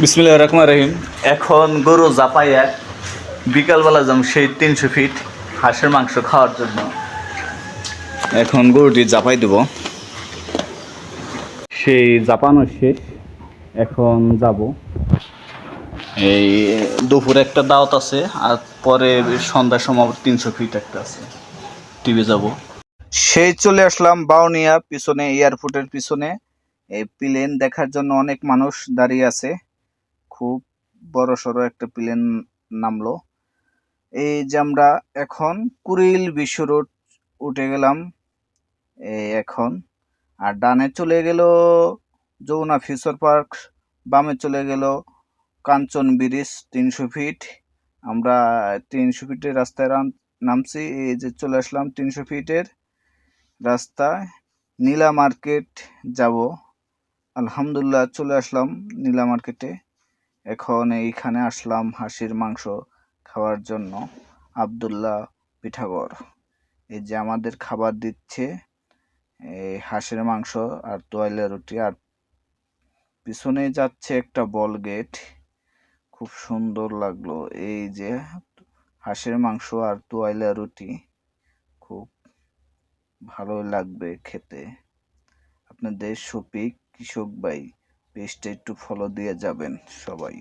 বিসমিল্লাহির রহমানির রহিম। এখন গরু জাপাইয়া বিকালবেলা যাম সেই 300 ফিট হাঁসের মাংস খাওয়ার জন্য। এখন গরুটি জাপাই দেব, সেই জাপানো শেষ। এখন যাব, এই দুপুরে একটা দাওয়াত আছে, আর পরে সন্ধ্যার সময় 300 ফিট একটা আছে, টিভি যাব। সেই চলে আসলাম বাউনিয়া, পিছনে এয়ারপোর্টের পিছনে। এই প্লেন দেখার জন্য অনেক মানুষ দাঁড়িয়ে আছে। খুব বড় সড়ো একটা প্লেন নামলো। এই যে আমরা এখন কুড়িল বিশ্ব রোড উঠে গেলাম এখন। আর ডানে চলে গেল যমুনা ফিউচার পার্ক, বামে চলে গেল কাঞ্চন ব্রিজ 300 ফিট। আমরা 300 ফিটের রাস্তায় নামছি। এই যে চলে আসলাম 300 ফিটের রাস্তায়। নীলা মার্কেট যাব। আলহামদুলিল্লাহ চলে আসলাম নীলা মার্কেটে। এখন এইখানে আসলাম হাঁসের মাংস খাওয়ার জন্য। আব্দুল্লাহ পিঠাগড়, এই যে আমাদের খাবার দিচ্ছে, এই হাঁসের মাংস আর তোয়াইলা রুটি। আর পিছনে যাচ্ছে একটা বল গেট, খুব সুন্দর লাগলো। এই যে হাঁসের মাংস আর তোয়াইলা রুটি খুব ভালো লাগবে খেতে। আপনাদের শফিক কৃষক ভাই পেজটা একটু ফলো দিয়ে যাবেন সবাই।